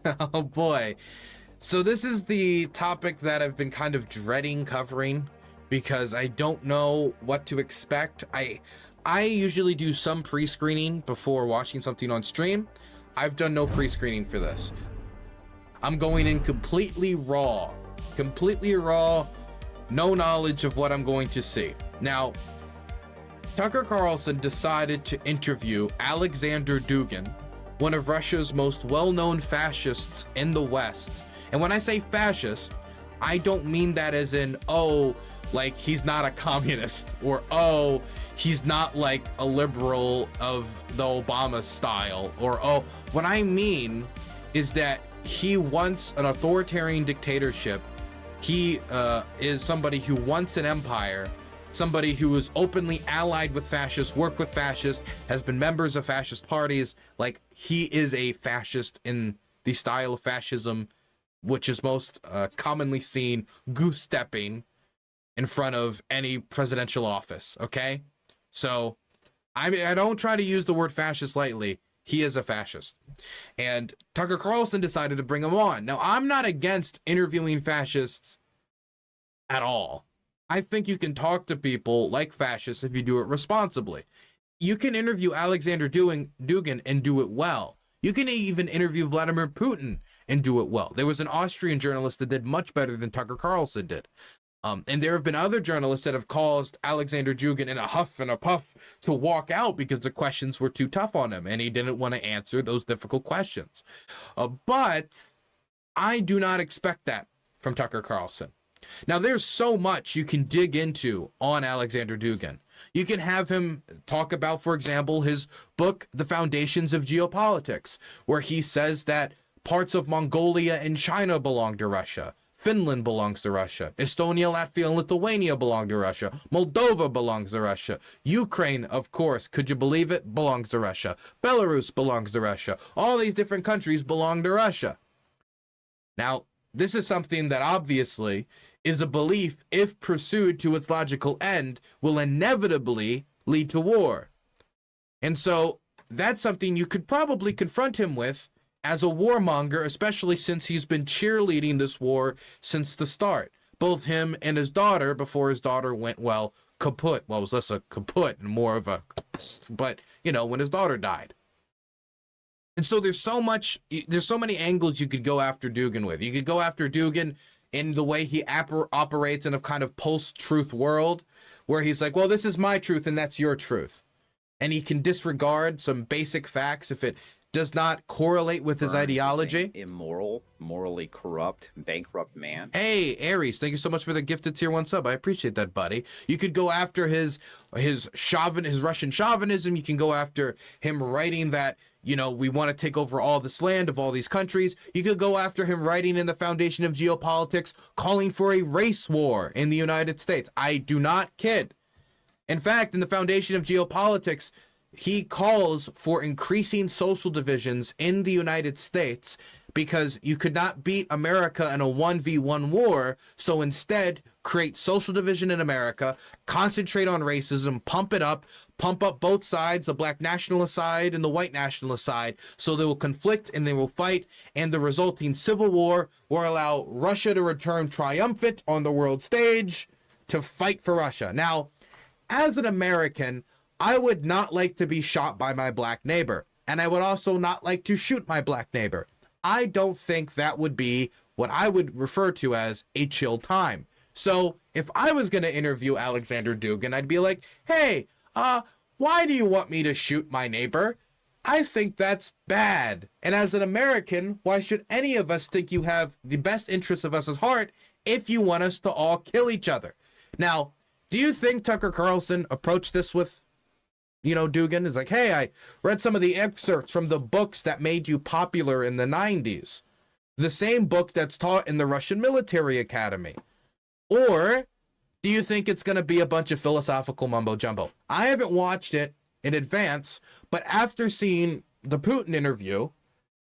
Oh boy. So this is the topic that I've been kind of dreading covering because I don't know what to expect. I usually do some pre-screening before watching something on stream. I've done no pre-screening for this. I'm going in completely raw, no knowledge of what I'm going to see. Now, Tucker Carlson decided to interview Aleksandr Dugin, one of Russia's most well-known fascists in the West. And when I say fascist, I don't mean that as in, oh, like he's not a communist, or oh, he's not like a liberal of the Obama style, or oh, what I mean is that he wants an authoritarian dictatorship. He is somebody who wants an empire, somebody who is openly allied with fascists, worked with fascists, has been members of fascist parties. Like, he is a fascist in the style of fascism, which is most commonly seen goose stepping in front of any presidential office. Okay, so I don't try to use the word fascist lightly. He is a fascist, and Tucker Carlson decided to bring him on. Now, I'm not against interviewing fascists at all. I think you can talk to people like fascists if you do it responsibly. You can interview Aleksandr Dugin and do it well. You can even interview Vladimir Putin and do it well. There was an Austrian journalist that did much better than Tucker Carlson did. And there have been other journalists that have caused Aleksandr Dugin in a huff and a puff to walk out because the questions were too tough on him and he didn't want to answer those difficult questions. But I do not expect that from Tucker Carlson. Now, there's so much you can dig into on Aleksandr Dugin. You can have him talk about, for example, his book, The Foundations of Geopolitics, where he says that parts of Mongolia and China belong to Russia. Finland belongs to Russia. Estonia, Latvia, and Lithuania belong to Russia. Moldova belongs to Russia. Ukraine, of course, could you believe it, belongs to Russia. Belarus belongs to Russia. All these different countries belong to Russia. Now, this is something that obviously is a belief, if pursued to its logical end, will inevitably lead to war. And so that's something you could probably confront him with as a warmonger, especially since he's been cheerleading this war since the start. Both him and his daughter, before his daughter went, well, kaput. Well, it was less a kaput and more of a, but, you know, when his daughter died. And so there's so many angles you could go after Dugin with. You could go after Dugin in the way he operates in a kind of post-truth world, where he's like, well, this is my truth and that's your truth. And he can disregard some basic facts if it does not correlate with his ideology. Immoral, morally corrupt, bankrupt man. Hey, Aries, thank you so much for the gifted tier 1 sub. I appreciate that, buddy. You could go after his Russian chauvinism. You can go after him writing that, you know, we want to take over all this land of all these countries. You could go after him writing in the Foundation of Geopolitics, calling for a race war in the United States. I do not kid. In fact, in the Foundation of Geopolitics, he calls for increasing social divisions in the United States because you could not beat America in a 1v1 war. So instead, create social division in America, concentrate on racism, pump up both sides, the black nationalist side and the white nationalist side. So they will conflict and they will fight. And the resulting civil war will allow Russia to return triumphant on the world stage to fight for Russia. Now, as an American, I would not like to be shot by my black neighbor, and I would also not like to shoot my black neighbor. I don't think that would be what I would refer to as a chill time. So if I was going to interview Aleksandr Dugin, I'd be like, hey, why do you want me to shoot my neighbor? I think that's bad. And as an American, why should any of us think you have the best interests of us at heart if you want us to all kill each other? Now, do you think Tucker Carlson approached this with, you know, Dugin is like, hey, I read some of the excerpts from the books that made you popular in the 90s. The same book that's taught in the Russian military academy. Or do you think it's going to be a bunch of philosophical mumbo jumbo? I haven't watched it in advance, but after seeing the Putin interview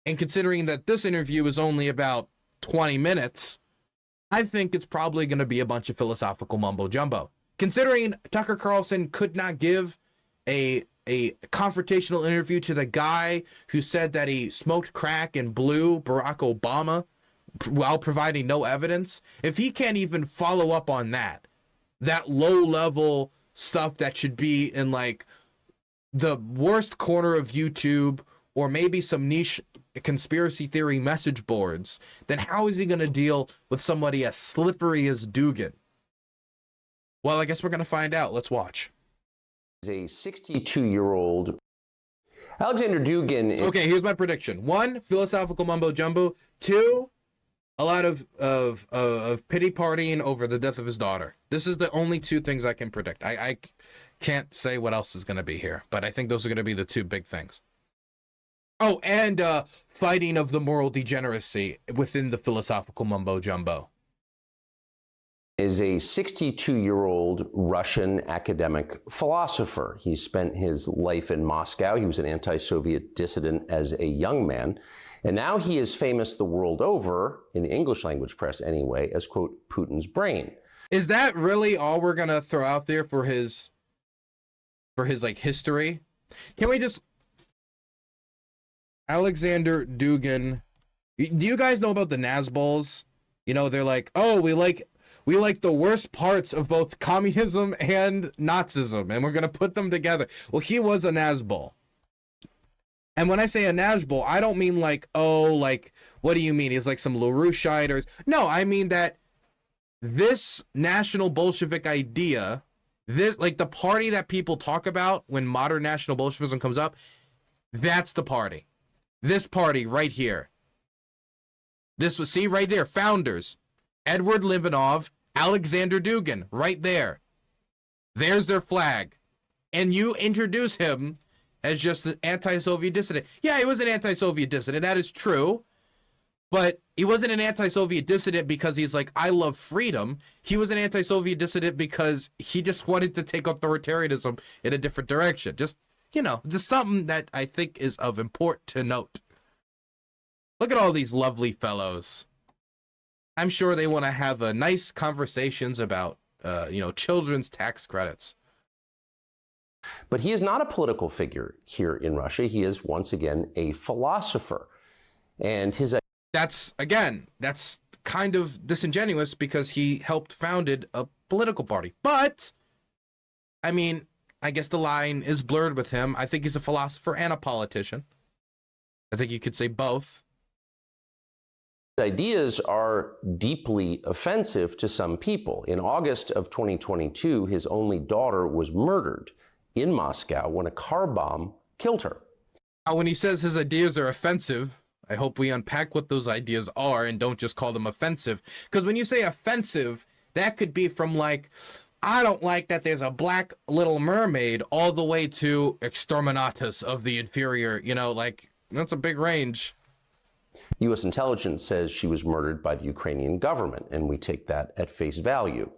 and considering that this interview is only about 20 minutes, I think it's probably going to be a bunch of philosophical mumbo jumbo. Considering Tucker Carlson could not give a a confrontational interview to the guy who said that he smoked crack and blew Barack Obama while providing no evidence, if he can't even follow up on that low-level stuff that should be in like the worst corner of YouTube or maybe some niche conspiracy theory message boards, then how is he going to deal with somebody as slippery as Dugin? Well, I guess we're going to find out. Let's watch. A 62-year-old Aleksandr Dugin is... Okay, here's my prediction. 1, philosophical mumbo jumbo. 2, a lot of pity partying over the death of his daughter. This is the only 2 things I can predict. I can't say what else is going to be here, but I think those are going to be the 2 big things. Oh, and fighting of the moral degeneracy within the philosophical mumbo jumbo. Is a 62-year-old Russian academic philosopher. He spent his life in Moscow. He was an anti-Soviet dissident as a young man. And now he is famous the world over, in the English language press anyway, as, quote, Putin's brain. Is that really all we're going to throw out there for his like history? Can we just... Aleksandr Dugin. Do you guys know about the Nazbols? You know, they're like, oh, we like the worst parts of both communism and Nazism, and we're going to put them together. Well, he was a Nazbol. And when I say a Nazbol, I don't mean like, oh, like, what do you mean? He's like some LaRoucheite or... No, I mean that this National Bolshevik idea, this, like the party that people talk about when modern National Bolshevism comes up, that's the party. This party right here. This was, see right there, founders. Edward Livanov, Aleksandr Dugin, right there. There's their flag. And you introduce him as just an anti-Soviet dissident. Yeah, he was an anti-Soviet dissident, that is true. But he wasn't an anti-Soviet dissident because he's like, I love freedom. He was an anti-Soviet dissident because he just wanted to take authoritarianism in a different direction. Just, you know, just something that I think is of import to note. Look at all these lovely fellows. I'm sure they want to have nice conversations about, you know, children's tax credits. But he is not a political figure here in Russia. He is, once again, a philosopher. And his... That's kind of disingenuous because he helped founded a political party. But, I mean, I guess the line is blurred with him. I think he's a philosopher and a politician. I think you could say both. Ideas are deeply offensive to some people. In August of 2022, his only daughter was murdered in Moscow when a car bomb killed her. Now, when he says his ideas are offensive, I hope we unpack what those ideas are and don't just call them offensive. Because when you say offensive, that could be from like, I don't like that there's a black little mermaid all the way to exterminatus of the inferior, you know, like that's a big range. U.S. intelligence says she was murdered by the Ukrainian government, and we take that at face value.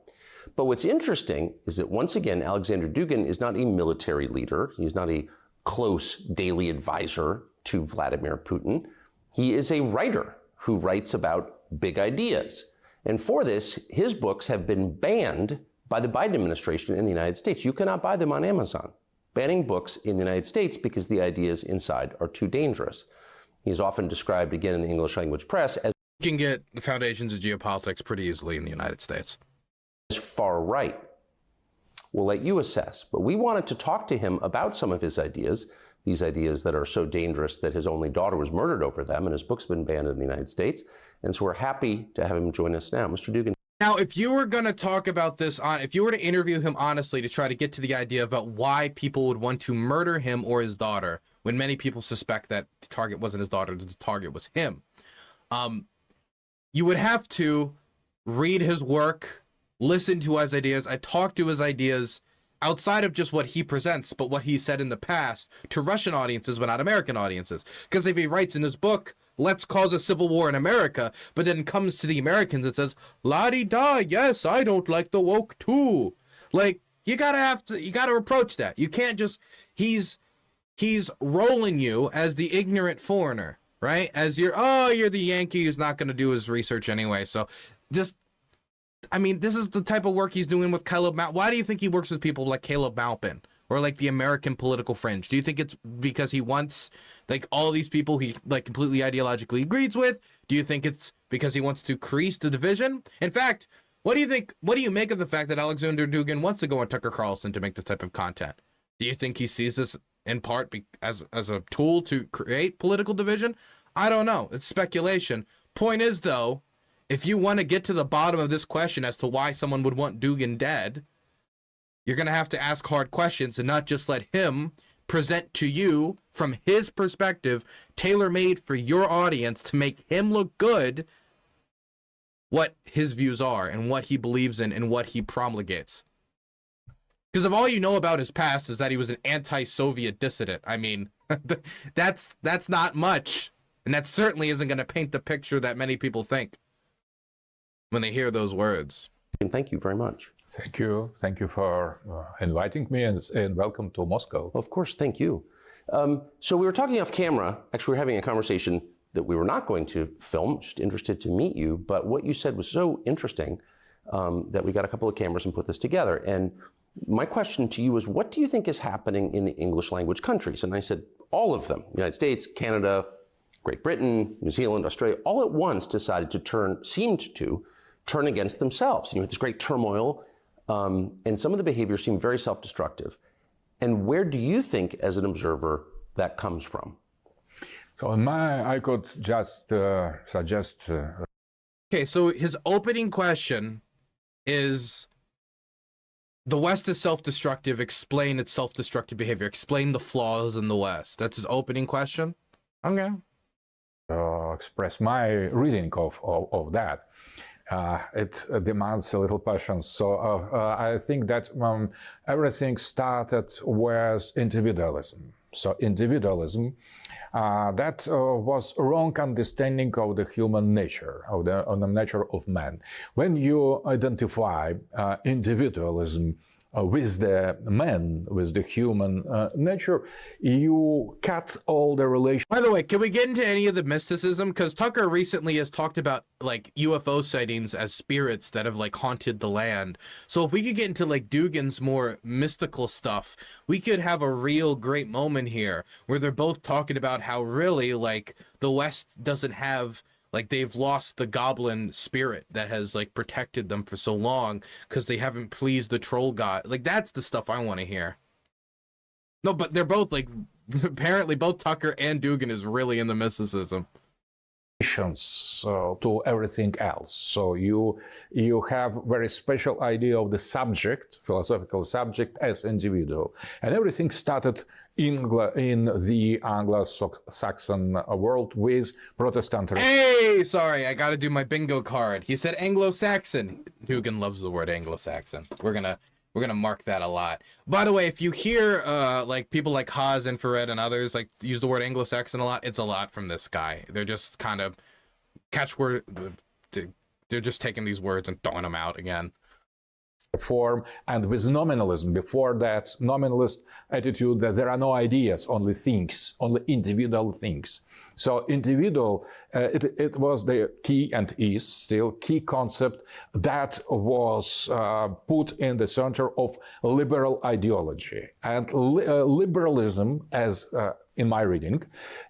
But what's interesting is that, once again, Aleksandr Dugin is not a military leader. He's not a close daily advisor to Vladimir Putin. He is a writer who writes about big ideas. And for this, his books have been banned by the Biden administration in the United States. You cannot buy them on Amazon, banning books in the United States because the ideas inside are too dangerous. He's often described, again, in the English language press as... You can get the foundations of geopolitics pretty easily in the United States. ...far right. We'll let you assess. But we wanted to talk to him about some of his ideas, these ideas that are so dangerous that his only daughter was murdered over them, and his book's been banned in the United States. And so we're happy to have him join us now. Mr. Dugin. Now, if you were going to talk about this, if you were to interview him honestly to try to get to the idea about why people would want to murder him or his daughter, when many people suspect that the target wasn't his daughter, the target was him, you would have to read his work, listen to his ideas, talk to his ideas outside of just what he presents, but what he said in the past to Russian audiences, but not American audiences. Because if he writes in his book, let's cause a civil war in America, but then comes to the Americans and says, la-di-da, yes, I don't like the woke too. Like, you gotta approach that. You can't just, he's rolling you as the ignorant foreigner, right? As you're the Yankee who's not going to do his research anyway. So just, I mean, this is the type of work he's doing with Caleb Maupin. Why do you think he works with people like Caleb Maupin? or like the American political fringe? Do you think it's because he wants like all these people he like completely ideologically agrees with? Do you think it's because he wants to increase the division? In fact, what do you think? What do you make of the fact that Aleksandr Dugin wants to go on Tucker Carlson to make this type of content? Do you think he sees this in part as a tool to create political division? I don't know. It's speculation. Point is, though, if you want to get to the bottom of this question as to why someone would want Dugin dead, you're going to have to ask hard questions and not just let him present to you from his perspective, tailor-made for your audience to make him look good, what his views are and what he believes in and what he promulgates. Because if all you know about his past is that he was an anti-Soviet dissident, I mean, that's not much. And that certainly isn't going to paint the picture that many people think when they hear those words. And thank you very much. Thank you. Thank you for inviting me and welcome to Moscow. Of course, thank you. So we were talking off camera. Actually, we were having a conversation that we were not going to film, just interested to meet you. But what you said was so interesting that we got a couple of cameras and put this together. And my question to you was, what do you think is happening in the English language countries? And I said, all of them, United States, Canada, Great Britain, New Zealand, Australia, all at once decided to seemed to turn against themselves. And you had this great turmoil, and some of the behaviors seem very self-destructive. And where do you think, as an observer, that comes from? So I could just suggest... Okay, so his opening question is, the West is self-destructive, explain its self-destructive behavior, explain the flaws in the West. That's his opening question? Okay. Express my reading of that. It demands a little patience. So I think that everything started with individualism. So individualism, that was a wrong understanding of the human nature, of the nature of man. When you identify individualism with the man, with the human nature, you cut all the relations. By the way, can we get into any of the mysticism? Because Tucker recently has talked about like UFO sightings as spirits that have like haunted the land. So if we could get into like Dugin's more mystical stuff, we could have a real great moment here where they're both talking about how really like the West doesn't have, like they've lost the goblin spirit that has like protected them for so long because they haven't pleased the troll god. Like that's the stuff I want to hear. No, but they're both like, apparently both Tucker and Dugin is really in the mysticism. To everything else. So you have very special idea of the subject, philosophical subject, as individual. And everything started in the Anglo-Saxon world with Protestantism. Hey, sorry, I gotta do my bingo card. He said Anglo-Saxon. Dugin loves the word Anglo-Saxon. We're gonna mark that a lot. By the way, if you hear like people like Haas, Infrared, and others like use the word Anglo-Saxon a lot, it's a lot from this guy. They're just kind of catchword. They're just taking these words and throwing them out again. Form, and with nominalism, before that nominalist attitude that there are no ideas, only things, only individual things. So individual, it was the key and is still key concept that was put in the center of liberal ideology. And liberalism, as in my reading,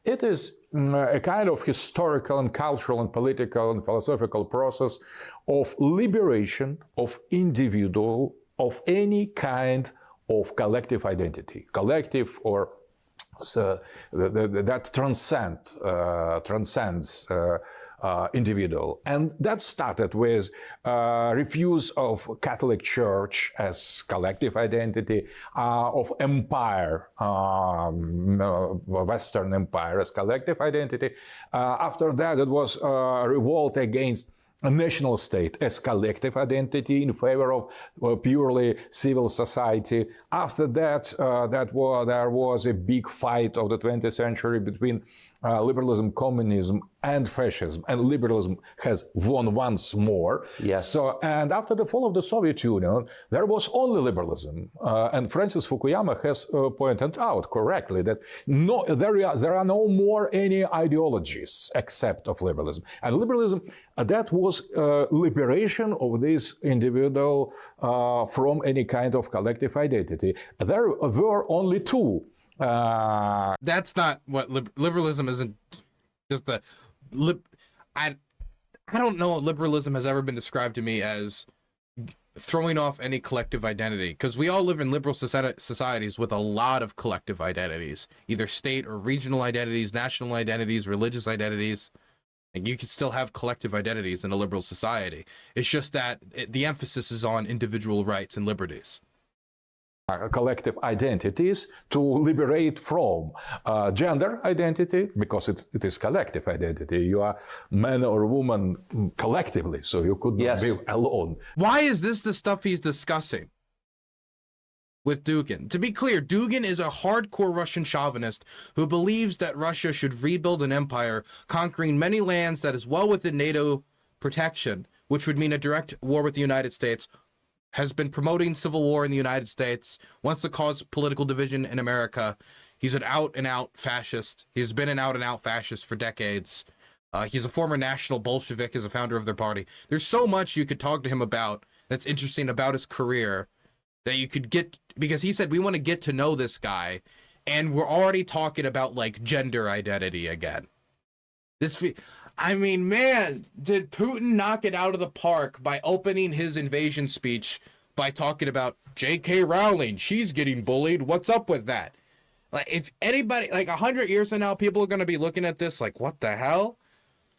it is a kind of historical and cultural and political and philosophical process of liberation of individual, of any kind of collective identity, collective or that transcends individual. And that started with refuse of Catholic Church as collective identity, of empire, Western Empire as collective identity. After that, it was a revolt against a national state as collective identity in favor of purely civil society. After that, there was a big fight of the 20th century between liberalism, communism, and fascism, and liberalism has won once more. Yes. So, and after the fall of the Soviet Union, there was only liberalism. And Francis Fukuyama has pointed out correctly that there are no more any ideologies except of liberalism. And liberalism, that was liberation of this individual from any kind of collective identity. There were only two. That's not what liberalism isn't. Just the I don't know. Liberalism has ever been described to me as throwing off any collective identity, because we all live in liberal societies with a lot of collective identities, either state or regional identities, national identities, religious identities. And you can still have collective identities in a liberal society. It's just that the emphasis is on individual rights and liberties. Collective identities to liberate from gender identity, because it is collective identity. You are man or woman collectively, so you could not be alone. Why is this the stuff he's discussing with Dugin? To be clear, Dugin is a hardcore Russian chauvinist who believes that Russia should rebuild an empire, conquering many lands that is well within NATO protection, which would mean a direct war with the United States, has been promoting civil war in the United States, wants to cause political division in America. He's an out-and-out fascist. He's been an out-and-out fascist for decades. He's a former national Bolshevik, as a founder of their party. There's so much you could talk to him about that's interesting about his career that you could get, because he said, we want to get to know this guy, and we're already talking about, like, gender identity again. I mean, man, did Putin knock it out of the park by opening his invasion speech by talking about J.K. Rowling? She's getting bullied. What's up with that? Like, if anybody, like 100 years from now, people are going to be looking at this like, what the hell?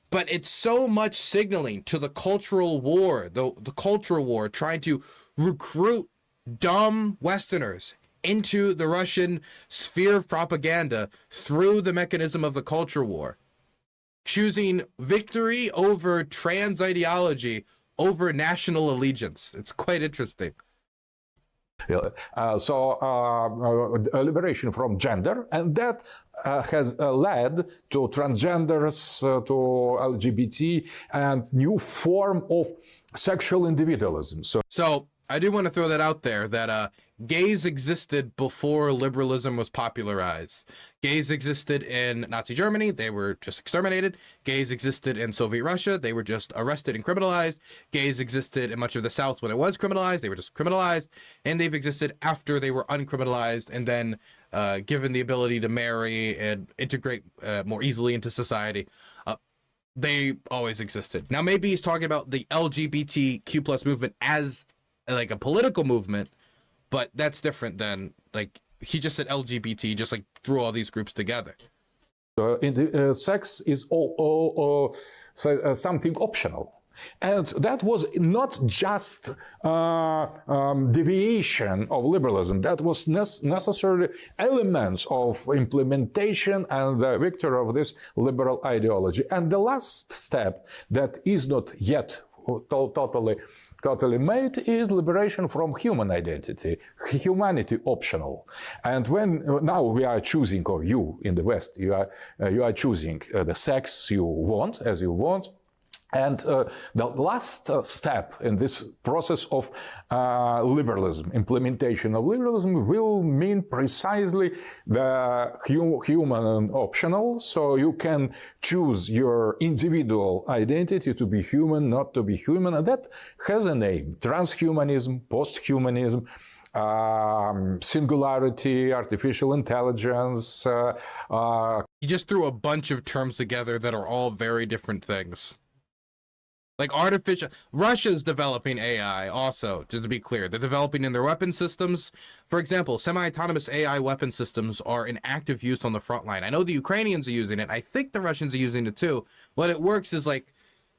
But it's so much signaling to the cultural war, the cultural war, trying to recruit dumb Westerners into the Russian sphere of propaganda through the mechanism of the culture war. Choosing victory over trans ideology over national allegiance. It's quite interesting. Liberation from gender, and that has led to transgenders, to LGBT, and new form of sexual individualism. So I do want to throw that out there, that gays existed before liberalism was popularized. Gays existed in Nazi Germany. They were just exterminated. Gays existed in Soviet Russia. They were just arrested and criminalized. Gays existed in much of the South when it was criminalized. They were just criminalized. And they've existed after they were uncriminalized and then given the ability to marry and integrate more easily into society. They always existed. Now, maybe he's talking about the LGBTQ plus movement as like a political movement, but that's different than, like, he just said LGBT, just like threw all these groups together. Sex is something optional. And that was not just deviation of liberalism. That was necessarily elements of implementation and the victory of this liberal ideology. And the last step that is not yet totally made is liberation from human identity, humanity optional. And when now we are choosing, or you in the West, you are choosing the sex you want, as you want. And the last step in this process of liberalism, implementation of liberalism, will mean precisely the human optional. So you can choose your individual identity to be human, not to be human. And that has a name: transhumanism, posthumanism, singularity, artificial intelligence. You just threw a bunch of terms together that are all very different things. Like Russia's developing AI also, just to be clear. They're developing in their weapon systems. For example, semi-autonomous AI weapon systems are in active use on the front line. I know the Ukrainians are using it. I think the Russians are using it too. What it works is, like,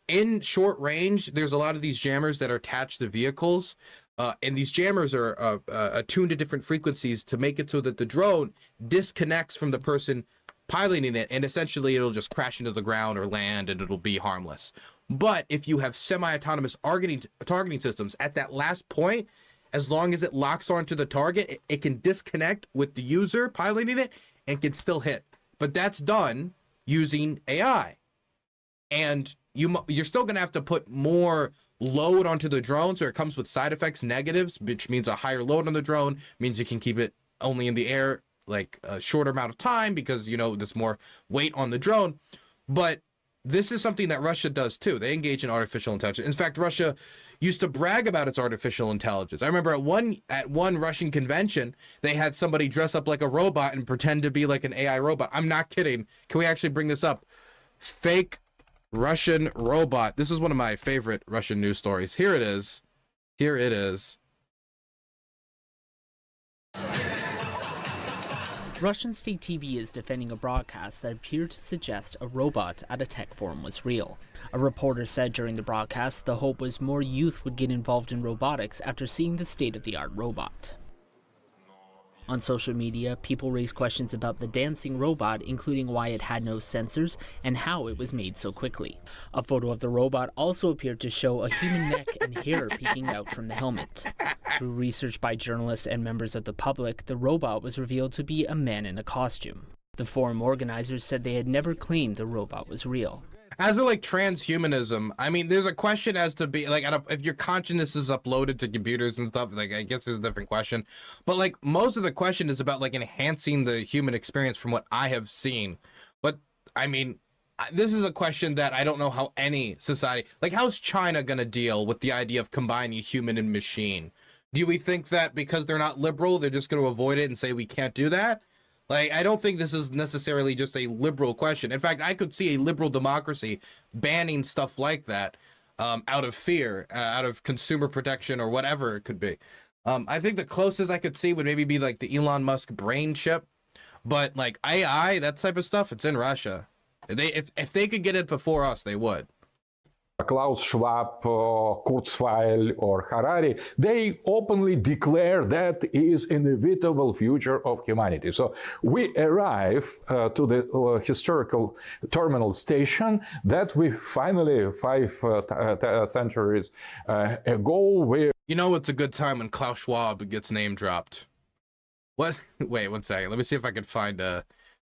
in short range, there's a lot of these jammers that are attached to vehicles. And these jammers are attuned to different frequencies to make it so that the drone disconnects from the person piloting it. And essentially, it'll just crash into the ground or land, and it'll be harmless. But if you have semi-autonomous targeting systems, at that last point, as long as it locks onto the target, it can disconnect with the user piloting it and can still hit. But that's done using AI. and you're still going to have to put more load onto the drone, so it comes with side effects, negatives, which means a higher load on the drone, means you can keep it only in the air like a shorter amount of time because, you know, there's more weight on the drone. But this is something that Russia does too. They engage in artificial intelligence. In fact, Russia used to brag about its artificial intelligence. I remember at one Russian convention, they had somebody dress up like a robot and pretend to be like an AI robot. I'm not kidding. Can we actually bring this up? Fake Russian robot. This is one of my favorite Russian news stories. Here it is. Here it is. Russian state TV is defending a broadcast that appeared to suggest a robot at a tech forum was real. A reporter said during the broadcast the hope was more youth would get involved in robotics after seeing the state-of-the-art robot. On social media, people raised questions about the dancing robot, including why it had no sensors and how it was made so quickly. A photo of the robot also appeared to show a human neck and hair peeking out from the helmet. Through research by journalists and members of the public, the robot was revealed to be a man in a costume. The forum organizers said they had never claimed the robot was real. As with like transhumanism, I mean, there's a question as to be like, if your consciousness is uploaded to computers and stuff, like I guess there's a different question. But like most of the question is about like enhancing the human experience from what I have seen. But I mean, this is a question that I don't know how any society, like how's China gonna deal with the idea of combining human and machine? Do we think that because they're not liberal, they're just gonna avoid it and say we can't do that? Like, I don't think this is necessarily just a liberal question. In fact, I could see a liberal democracy banning stuff like that out of fear, out of consumer protection or whatever it could be. I think the closest I could see would maybe be like the Elon Musk brain chip. But like AI, that type of stuff, it's in Russia. If they could get it before us, they would. Klaus Schwab, Kurzweil, or Harari, they openly declare that is inevitable future of humanity. So we arrive to the historical terminal station that we finally, 5 centuries ago, we... You know, it's a good time when Klaus Schwab gets name dropped. What? Wait, 1 second. Let me see if I can find a...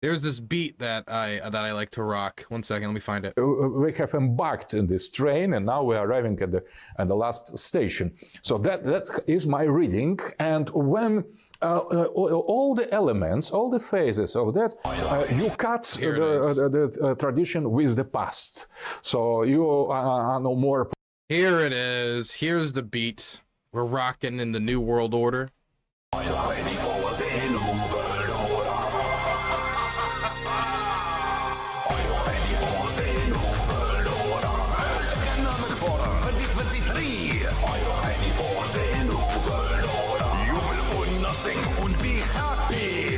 There's this beat that I like to rock. 1 second, let me find it. We have embarked in this train, and now we're arriving at the last station. So that is my reading. And when all the elements, all the phases of that, you cut the tradition with the past. So you are no more. Here it is. Here's the beat. We're rocking in the New World Order.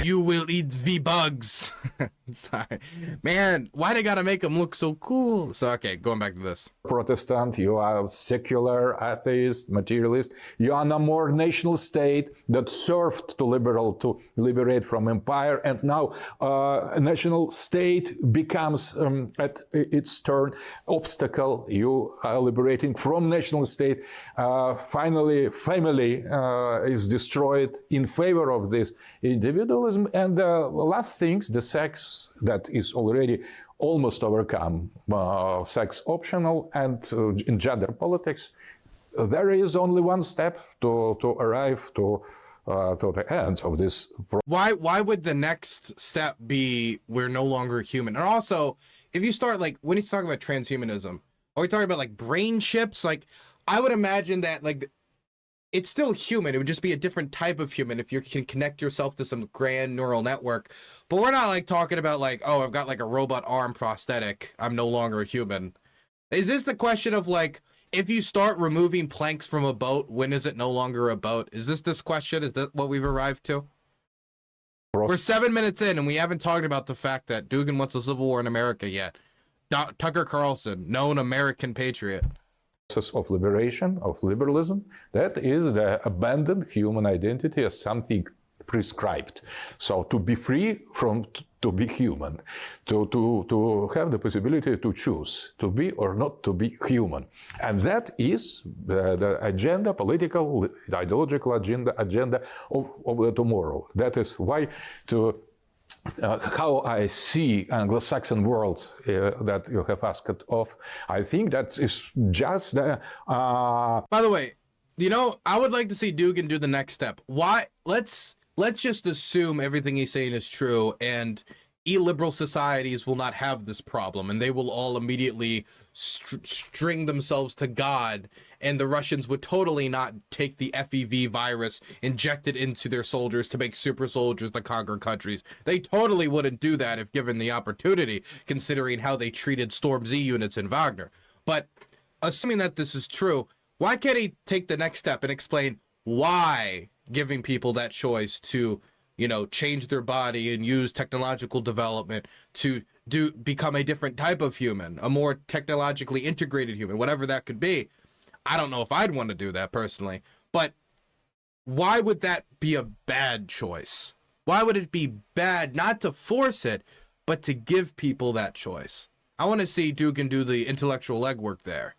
You will eat the bugs. Sorry. Man, why they gotta make them look so cool? So, okay, going back to this. Protestant, you are secular, atheist, materialist. You are no more national state that served to liberate from empire. And now a national state becomes, at its turn, obstacle. You are liberating from national state. Finally, family is destroyed in favor of this individualism. And the last things, the sex that is already almost overcome, sex optional, and in gender politics, there is only one step to arrive to the end of this. Why would the next step be we're no longer human? And also, if you start like when you talk about transhumanism, are we talking about like brain chips? Like I would imagine that like it's still human. It would just be a different type of human if you can connect yourself to some grand neural network. But we're not like talking about like, oh, I've got like a robot arm prosthetic. I'm no longer a human. Is this the question of like, if you start removing planks from a boat, when is it no longer a boat? Is this question? Is that what we've arrived to? We're 7 minutes in and we haven't talked about the fact that Dugin wants a civil war in America yet. Tucker Carlson, known American patriot. Of liberation, of liberalism, that is the abandoned human identity as something prescribed. So to be free from to be human, to have the possibility to choose to be or not to be human. And that is the agenda, political, ideological agenda of tomorrow. That is why to how I see Anglo-Saxon world that you have asked of, I think that is just the... By the way, you know, I would like to see Dugin do the next step. Why? Let's just assume everything he's saying is true, and illiberal societies will not have this problem, and they will all immediately string themselves to God, and the Russians would totally not take the FEV virus, inject it into their soldiers to make super soldiers to conquer countries. They totally wouldn't do that if given the opportunity, considering how they treated Storm Z units in Wagner. But assuming that this is true, why can't he take the next step and explain why giving people that choice to, you know, change their body and use technological development to become a different type of human, a more technologically integrated human, whatever that could be. I don't know if I'd want to do that personally, but why would that be a bad choice? Why would it be bad not to force it, but to give people that choice? I want to see Dugin do the intellectual legwork there.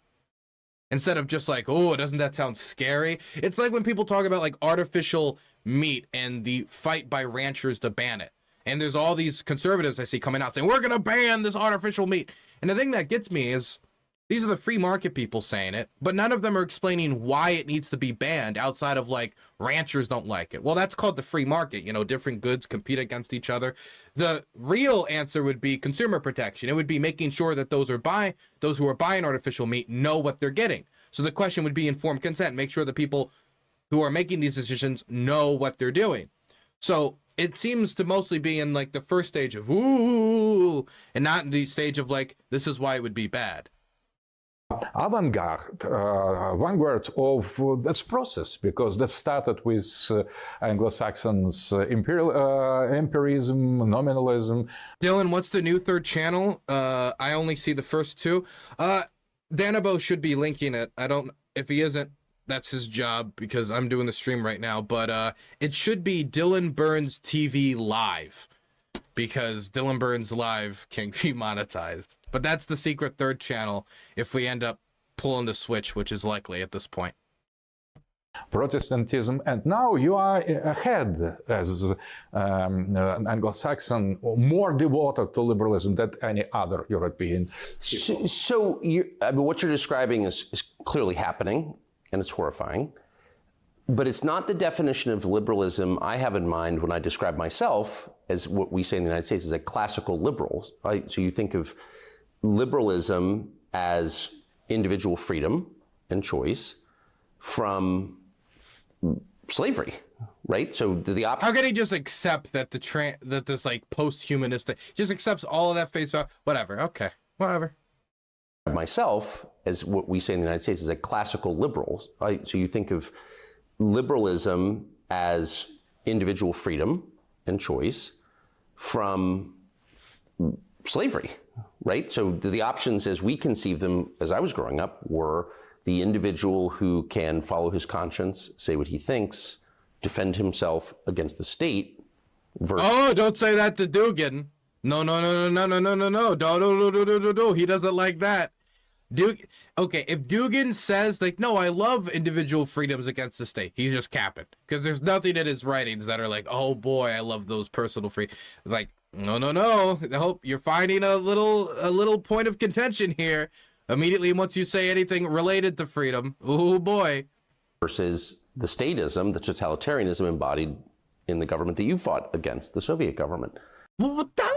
Instead of just like, oh, doesn't that sound scary? It's like when people talk about like artificial meat and the fight by ranchers to ban it. And there's all these conservatives I see coming out saying, we're going to ban this artificial meat. And the thing that gets me is these are the free market people saying it, but none of them are explaining why it needs to be banned outside of like ranchers don't like it. Well, that's called the free market. You know, different goods compete against each other. The real answer would be consumer protection. It would be making sure that those who are buying artificial meat know what they're getting. So the question would be informed consent. Make sure the people who are making these decisions know what they're doing. So it seems to mostly be in like the first stage of ooh, and not in the stage of like, this is why it would be bad. Avant-garde, vanguard of this process, because that started with Anglo-Saxons empirism, nominalism. Dylan, what's the new third channel? I only see the first two. Danabo should be linking it. I don't, if he isn't, that's his job because I'm doing the stream right now, but it should be Dylan Burns TV Live because Dylan Burns Live can be monetized. But that's the secret third channel if we end up pulling the switch, which is likely at this point. Protestantism, and now you are ahead as an Anglo-Saxon, more devoted to liberalism than any other European. So I mean, what you're describing is clearly happening, and it's horrifying. But it's not the definition of liberalism I have in mind when I describe myself as what we say in the United States as a classical liberal. Right? So you think of liberalism as individual freedom and choice from slavery, right? So the option. How can he just accept that that this like post-humanistic just accepts all of that face value? Whatever. Okay. Whatever. Myself as what we say in the United States as a classical liberal. Right? So you think of liberalism as individual freedom and choice from slavery, right? So the options as we conceive them as I was growing up were the individual who can follow his conscience, say what he thinks, defend himself against the state. Oh, don't say that to Dugin. No. He doesn't like that. Okay, if Dugin says, like, no, I love individual freedoms against the state, he's just capping. Because there's nothing in his writings that are like, oh boy, I love those personal free. Like, no. I hope you're finding a little point of contention here. Immediately once you say anything related to freedom, oh boy. Versus the statism, the totalitarianism embodied in the government that you fought against, the Soviet government. Well, how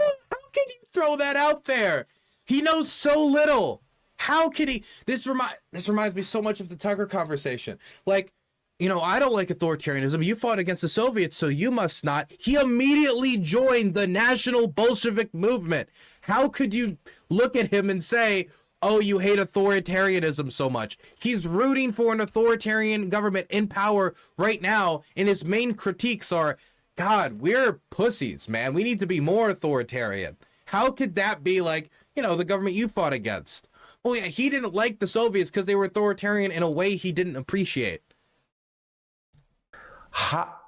can you throw that out there? He knows so little. How can he? This reminds me so much of the Tucker conversation. Like, you know, I don't like authoritarianism. You fought against the Soviets, so you must not. He immediately joined the National Bolshevik movement. How could you look at him and say, oh, you hate authoritarianism so much? He's rooting for an authoritarian government in power right now, and his main critiques are, God, we're pussies, man. We need to be more authoritarian. How could that be like, you know, the government you fought against? Well, yeah, he didn't like the Soviets because they were authoritarian in a way he didn't appreciate.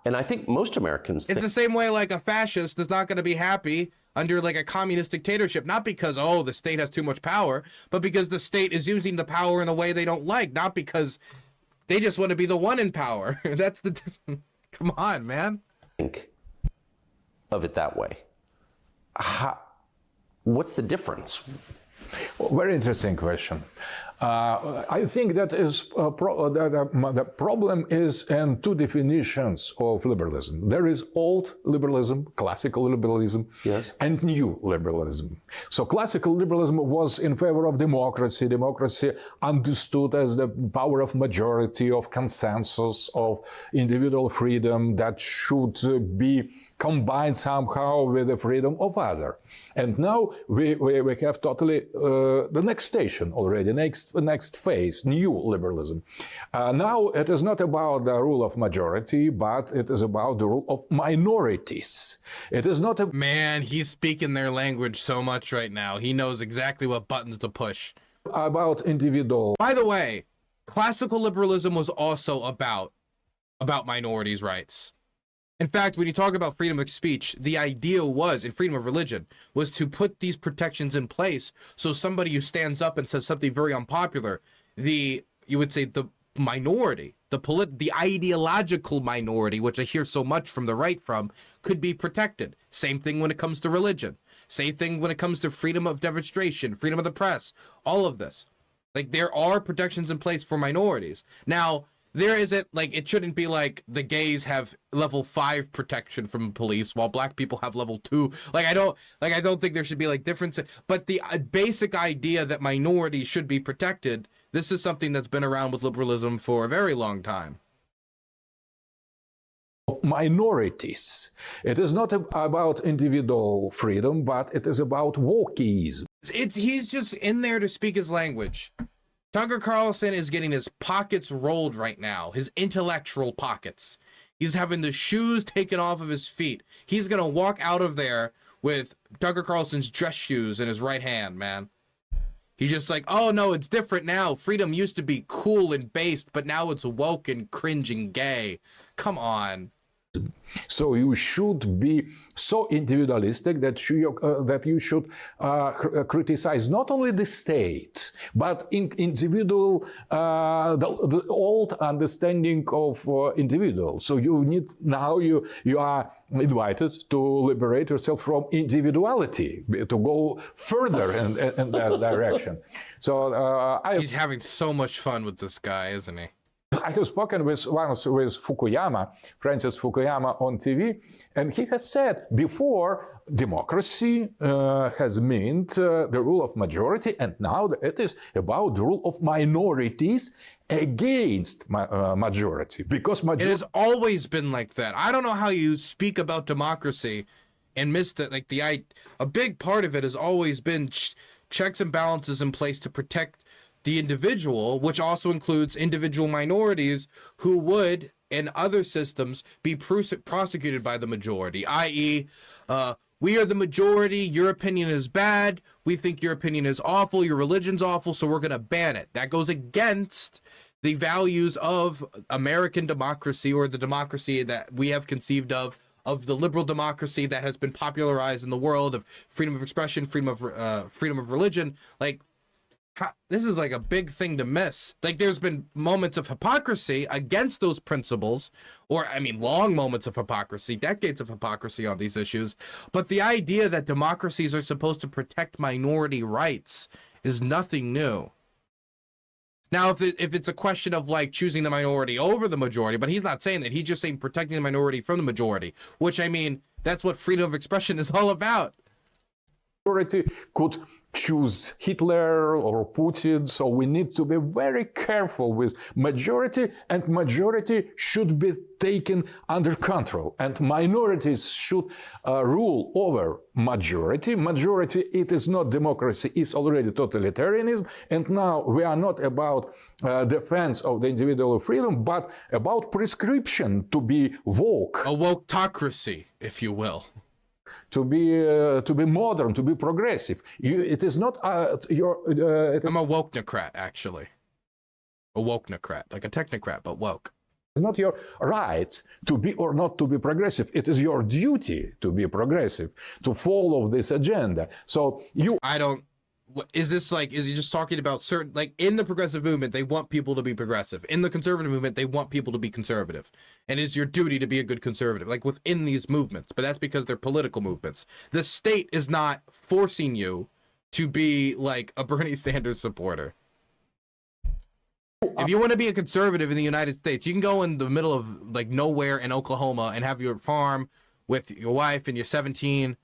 And I think most Americans... It's the same way like a fascist is not going to be happy under like a communist dictatorship, not because, oh, the state has too much power, but because the state is using the power in a way they don't like, not because they just want to be the one in power. That's the... Come on, man. Think of it that way. What's the difference? Very interesting question. I think that is the problem is in two definitions of liberalism. There is old liberalism, classical liberalism, yes, and new liberalism. So classical liberalism was in favor of democracy. Democracy understood as the power of majority, of consensus, of individual freedom that should be combined somehow with the freedom of other. And now we have totally the next station already, next phase, new liberalism. Now it is not about the rule of majority, but it is about the rule of minorities. It is not a... Man, he's speaking their language so much right now. He knows exactly what buttons to push. About individual... By the way, classical liberalism was also about minorities' rights. In fact, when you talk about freedom of speech, the idea was, in freedom of religion, was to put these protections in place so somebody who stands up and says something very unpopular, you would say the minority, the ideological minority, which I hear so much from the right from, could be protected. Same thing when it comes to religion. Same thing when it comes to freedom of demonstration, freedom of the press, all of this. Like, there are protections in place for minorities. Now, there isn't, like, it shouldn't be like the gays have level 5 protection from police while black people have level 2. I don't think there should be like difference. But the basic idea that minorities should be protected, this is something that's been around with liberalism for a very long time. Of minorities. It is not about individual freedom, but it is about wokeism. He's just in there to speak his language. Tucker Carlson is getting his pockets rolled right now, his intellectual pockets. He's having the shoes taken off of his feet. He's going to walk out of there with Tucker Carlson's dress shoes in his right hand, man. He's just like, oh no, it's different now. Freedom used to be cool and based, but now it's woke and cringe and gay. Come on. So you should be so individualistic that you should criticize not only the state, but individual, the old understanding of individual. So you are invited to liberate yourself from individuality, to go further in that direction. So he's having so much fun with this guy, isn't he? I have spoken once with Fukuyama, Francis Fukuyama, on TV, and he has said before democracy has meant the rule of majority, and now it is about the rule of minorities against majority, because it has always been like that. I don't know how you speak about democracy and miss that. Like a big part of it has always been checks and balances in place to protect the individual, which also includes individual minorities who would, in other systems, be prosecuted by the majority, i.e., we are the majority, your opinion is bad, we think your opinion is awful, your religion's awful, so we're going to ban it. That goes against the values of American democracy, or the democracy that we have conceived of the liberal democracy that has been popularized in the world, of freedom of expression, freedom of religion. Like, this is like a big thing to miss. Like, there's been moments of hypocrisy against those principles, or I mean long moments of hypocrisy, decades of hypocrisy on these issues, but the idea that democracies are supposed to protect minority rights is nothing new. Now, if it's a question of like choosing the minority over the majority, but he's not saying that, he's just saying protecting the minority from the majority, which, I mean, that's what freedom of expression is all about. Majority could choose Hitler or Putin, so we need to be very careful with majority, and majority should be taken under control, and minorities should rule over majority. Majority, it is not democracy, it's already totalitarianism, and now we are not about defense of the individual freedom, but about prescription to be woke. A wokeocracy, if you will. To be modern, to be progressive. It is not your... I'm a wokenocrat, actually. A wokenocrat, like a technocrat, but woke. It's not your right to be or not to be progressive. It is your duty to be progressive, to follow this agenda. So you... I don't is this like, is he just talking about certain, like in the progressive movement, they want people to be progressive. In the conservative movement, they want people to be conservative. And it's your duty to be a good conservative, like within these movements. But that's because they're political movements. The state is not forcing you to be like a Bernie Sanders supporter. If you want to be a conservative in the United States, you can go in the middle of like nowhere in Oklahoma and have your farm with your wife and your 17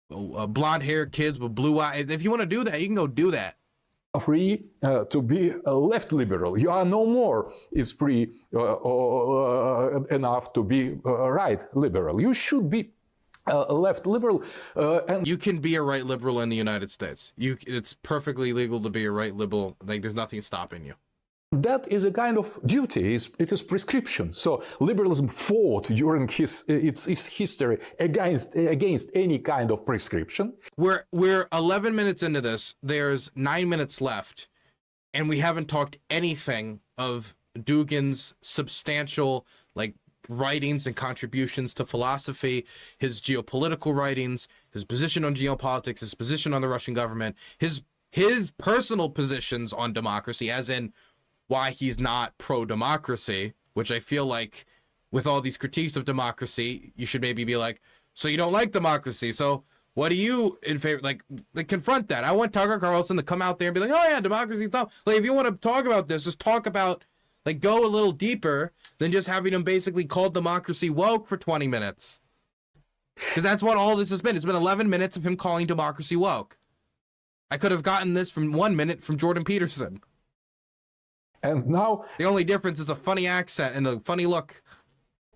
blonde-haired kids with blue eyes. If you want to do that, you can go do that. Free to be a left liberal. You are no more is free enough to be right liberal. You should be a left liberal. And you can be a right liberal in the United States. It's perfectly legal to be a right liberal. Like there's nothing stopping you. that is a kind of duty. It is prescription. So liberalism fought during its history against any kind of prescription. We're 11 minutes into this. There's 9 minutes left, and we haven't talked anything of Dugin's substantial writings and contributions to philosophy, his geopolitical writings, his position on geopolitics, his position on the Russian government, his personal positions on democracy, as in why he's not pro-democracy, which I feel like with all these critiques of democracy, you should maybe be like, so you don't like democracy, so what are you in favor? Like confront that. I want Tucker Carlson to come out there and be like, oh yeah, democracy's not. Like, if you want to talk about this, just talk about, go a little deeper than just having him basically call democracy woke for 20 minutes. Because that's what all this has been. It's been 11 minutes of him calling democracy woke. I could have gotten this from 1 minute from Jordan Peterson. And now the only difference is a funny accent and a funny look.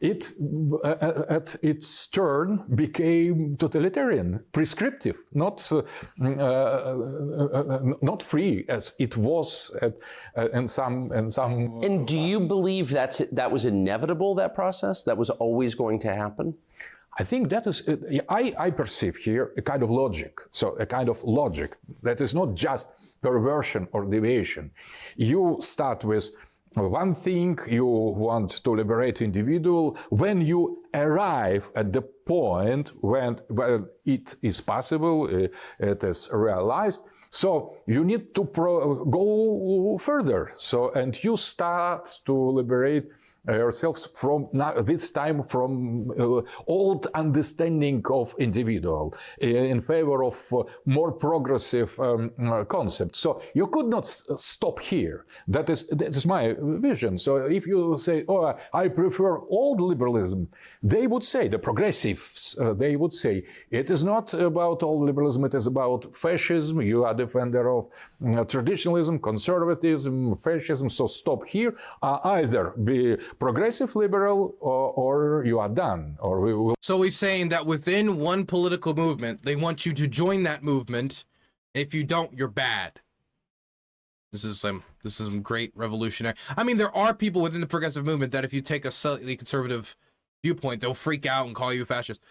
It, at its turn, became totalitarian, prescriptive, not free as it was in some. And do you believe that was inevitable? That process that was always going to happen? I think that is. I perceive here a kind of logic. So a kind of logic that is not just perversion or deviation. You start with one thing, you want to liberate individual. When you arrive at the point when it is possible, it is realized, so you need to go further. So, and you start to liberate yourselves from this time from old understanding of individual in favor of more progressive concepts. So you could not stop here. That is my vision. So if you say, oh, I prefer old liberalism, they would say, the progressives, they would say, it is not about old liberalism, it is about fascism. You are defender of traditionalism, conservatism, fascism. So stop here. Either be progressive liberal or you are done, or we will. So he's saying that within one political movement, they want you to join that movement. If you don't, you're bad. This is some great revolutionary. I mean, there are people within the progressive movement that if you take a slightly conservative viewpoint, they'll freak out and call you a fascist.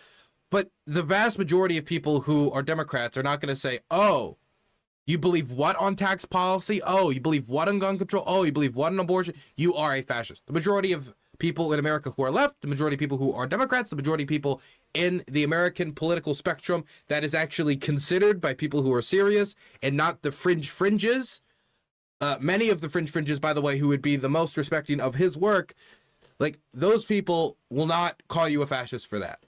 But the vast majority of people who are Democrats are not going to say, oh, you believe what on tax policy? Oh, you believe what on gun control? Oh, you believe what on abortion? You are a fascist. The majority of people in America who are left, the majority of people who are Democrats, the majority of people in the American political spectrum that is actually considered by people who are serious and not the fringes. Many of the fringes, by the way, who would be the most respecting of his work, those people will not call you a fascist for that.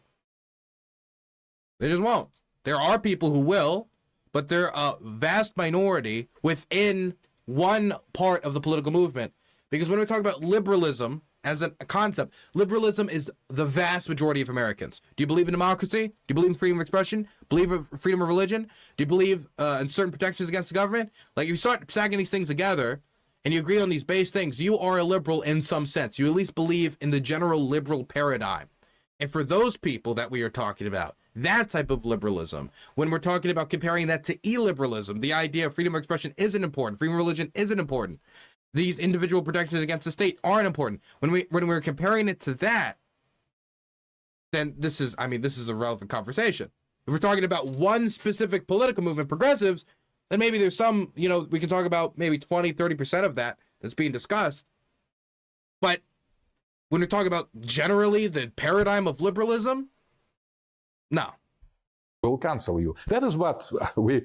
They just won't. There are people who will, but they're a vast minority within one part of the political movement. Because when we talk about liberalism as a concept, liberalism is the vast majority of Americans. Do you believe in democracy? Do you believe in freedom of expression? Believe in freedom of religion? Do you believe in certain protections against the government? If you start stacking these things together and you agree on these base things, you are a liberal in some sense. You at least believe in the general liberal paradigm. And for those people that we are talking about, that type of liberalism, when we're talking about comparing that to illiberalism, the idea of freedom of expression isn't important, freedom of religion isn't important, these individual protections against the state aren't important. When we're comparing it to that, then this is a relevant conversation. If we're talking about one specific political movement, progressives, then maybe there's some, we can talk about maybe 20, 30% of that that's being discussed. But when we're talking about generally the paradigm of liberalism, no. will cancel you. That is what we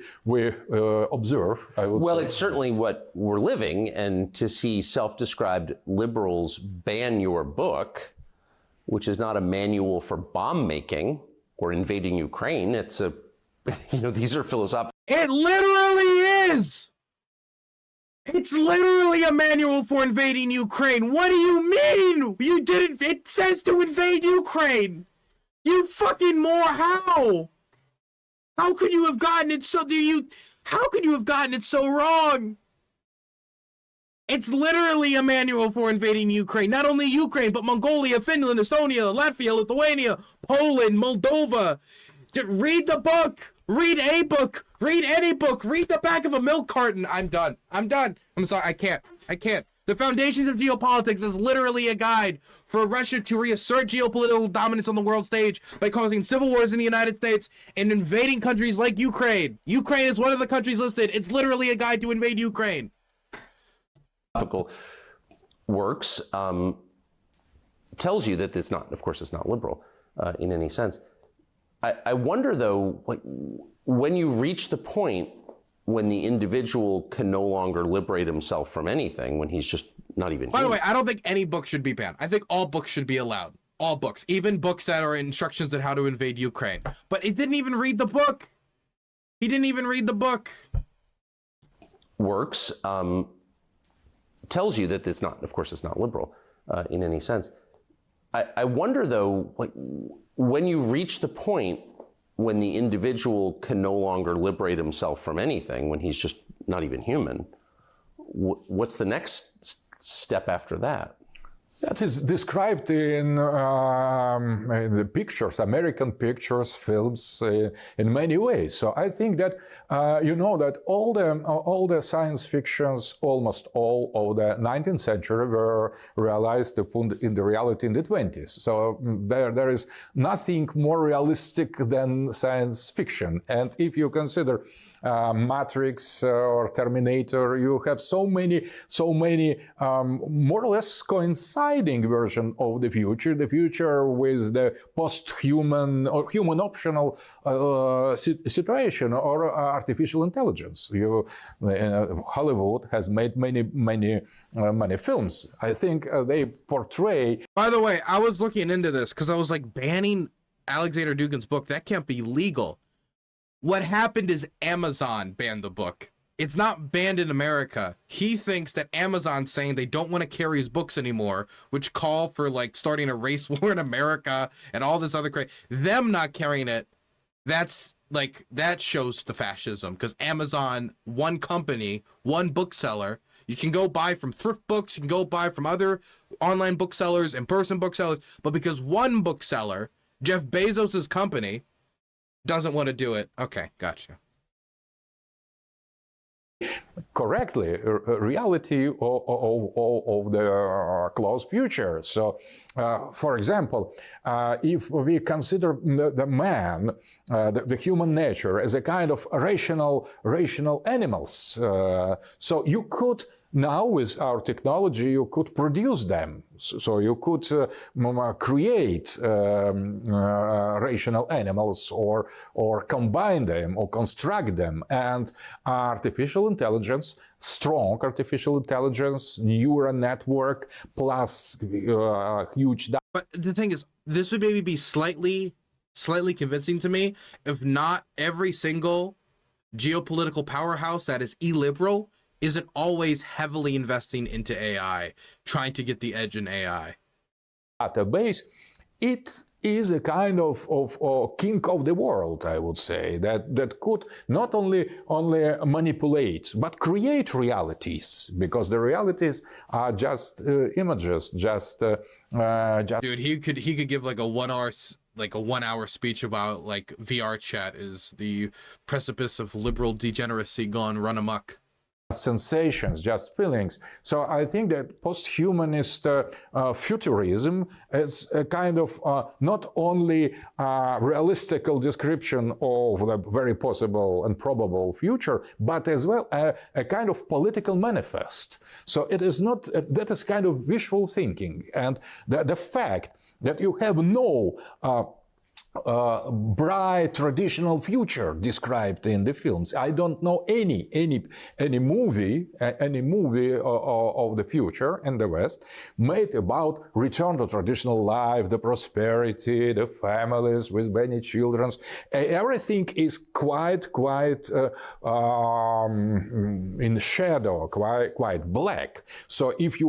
observe. Well, it's certainly what we're living, and to see self-described liberals ban your book, which is not a manual for bomb making or invading Ukraine, it's a, these are philosophical. It literally is. It's literally a manual for invading Ukraine. What do you mean? You didn't, it says to invade Ukraine. You fucking how? How could you have gotten it so how could you have gotten it so wrong? It's literally a manual for invading Ukraine. Not only Ukraine, but Mongolia, Finland, Estonia, Latvia, Lithuania, Poland, Moldova. Read the book. Read a book. Read any book. Read the back of a milk carton. I'm done. I'm sorry. I can't. The Foundations of Geopolitics is literally a guide for Russia to reassert geopolitical dominance on the world stage by causing civil wars in the United States and invading countries like Ukraine. Ukraine is one of the countries listed. It's literally a guide to invade Ukraine. Works tells you that it's not, of course, it's not liberal in any sense. I wonder, though, like, when you reach the point when the individual can no longer liberate himself from anything, when he's just not even By the way, I don't think any book should be banned. I think all books should be allowed. All books, even books that are instructions on how to invade Ukraine. But he didn't even read the book. He didn't even read the book. Works tells you that it's not, of course, it's not liberal in any sense. I wonder, though, like, when you reach the point when the individual can no longer liberate himself from anything, when he's just not even human, what's the next step after that? That is described in the pictures, American pictures, films, in many ways. So I think that that all the science fictions, almost all of the 19th century, were realized in the reality in the 20s. So there is nothing more realistic than science fiction. And if you consider Matrix or Terminator, you have so many more or less coinciding version of the future with the post-human or human optional situation or artificial intelligence. Hollywood has made many films. I think they portray. By the way, I was looking into this because I was like, banning Aleksandr Dugin's book, that can't be legal. What happened is Amazon banned the book. It's not banned in America. He thinks that Amazon's saying they don't want to carry his books anymore, which call for like starting a race war in America and all this other them not carrying it. That's like, that shows the fascism, because Amazon, one company, one bookseller, you can go buy from thrift books, you can go buy from other online booksellers, in-person booksellers, but because one bookseller, Jeff Bezos's company, doesn't want to do it. Okay, gotcha. Correctly, reality of the close future. So, for example, if we consider the man, the human nature, as a kind of rational animals, so you could now, with our technology, you could produce them. So you could create rational animals or combine them or construct them. And artificial intelligence, strong artificial intelligence, neural network, plus huge data. But the thing is, this would maybe be slightly convincing to me if not every single geopolitical powerhouse that is illiberal isn't always heavily investing into AI, trying to get the edge in AI. Database, it is a kind of king of the world, I would say, that could not only manipulate, but create realities, because the realities are just images, just. Dude, he could give like a 1 hour speech about like VR chat is the precipice of liberal degeneracy gone run amok. Sensations, just feelings. So I think that post-humanist futurism is a kind of not only realistical description of the very possible and probable future, but as well a kind of political manifest. So it is not, that is kind of visual thinking. And the fact that you have no bright traditional future described in the films. I don't know any movie of the future in the West made about return to traditional life, the prosperity, the families with many children. Everything is quite in shadow, quite black. So if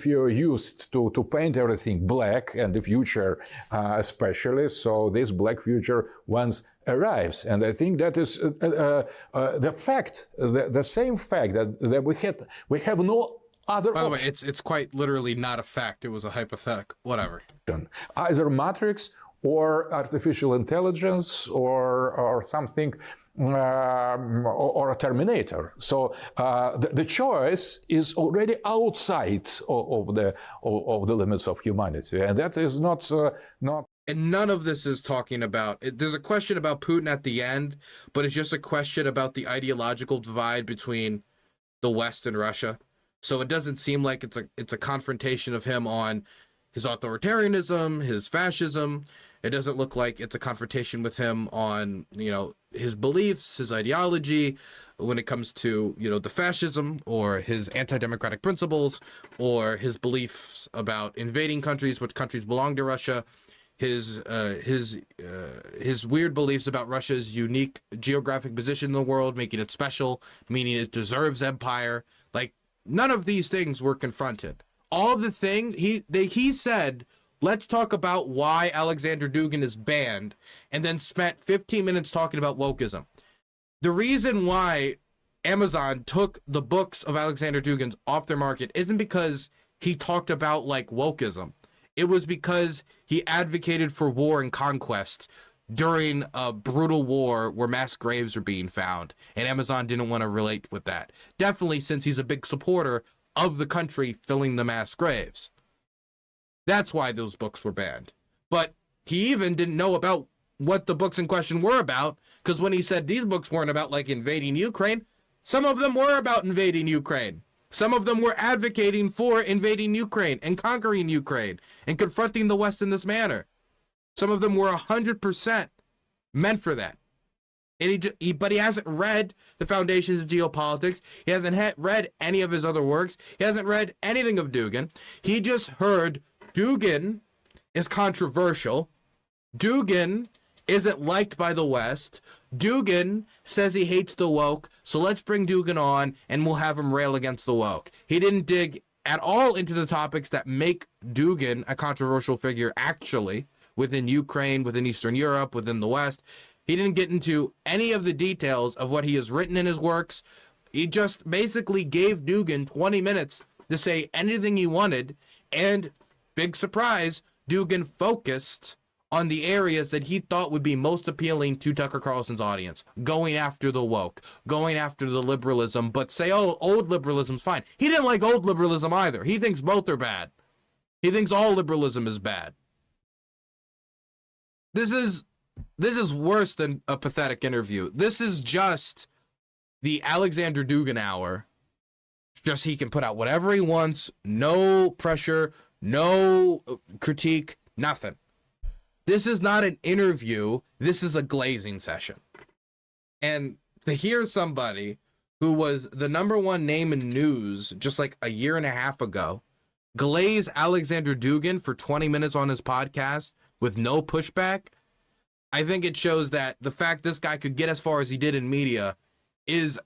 you're used to paint everything black, and the future especially, so this black future once arrives. And I think that is the fact, the same fact that we have no other By the way, option. it's quite literally not a fact. It was a hypothetical. Whatever. Either Matrix or artificial intelligence or something, or a Terminator. So the choice is already outside of the limits of humanity, and that is not. And none of this is talking about. There's a question about Putin at the end, but it's just a question about the ideological divide between the West and Russia. So it doesn't seem like it's a confrontation of him on his authoritarianism, his fascism. It doesn't look like it's a confrontation with him on, his beliefs, his ideology, when it comes to, the fascism or his anti-democratic principles or his beliefs about invading countries, which countries belong to Russia, his weird beliefs about Russia's unique geographic position in the world, making it special, meaning it deserves empire. Like, none of these things were confronted. All the thing he said, let's talk about why Aleksandr Dugin is banned, and then spent 15 minutes talking about wokeism. The reason why Amazon took the books of Aleksandr Dugin off their market isn't because he talked about like wokeism. It was because he advocated for war and conquest during a brutal war where mass graves are being found, and Amazon didn't want to relate with that. Definitely since he's a big supporter of the country filling the mass graves. That's why those books were banned. But he even didn't know about what the books in question were about, because when he said these books weren't about like invading Ukraine, some of them were about invading Ukraine. Some of them were advocating for invading Ukraine and conquering Ukraine and confronting the West in this manner. Some of them were 100% meant for that. And but he hasn't read The Foundations of Geopolitics. He hasn't read any of his other works. He hasn't read anything of Dugin. He just heard Dugin is controversial. Dugin isn't liked by the West. Dugin says he hates the woke, so let's bring Dugin on and we'll have him rail against the woke. He didn't dig at all into the topics that make Dugin a controversial figure actually within Ukraine, within Eastern Europe, within the West. He didn't get into any of the details of what he has written in his works. He just basically gave Dugin 20 minutes to say anything he wanted, and big surprise, Dugin focused on the areas that he thought would be most appealing to Tucker Carlson's audience, going after the woke, going after the liberalism, but say, oh, old liberalism's fine. He didn't like old liberalism either. He thinks both are bad. He thinks all liberalism is bad. This is worse than a pathetic interview. This is just the Aleksandr Dugin hour. Just he can put out whatever he wants, no pressure, no critique, nothing. This is not an interview. This is a glazing session. And to hear somebody who was the #1 name in news just like a year and a half ago glaze Aleksandr Dugin for 20 minutes on his podcast with no pushback, I think it shows that the fact this guy could get as far as he did in media is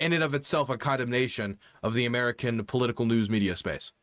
in and of itself a condemnation of the American political news media space.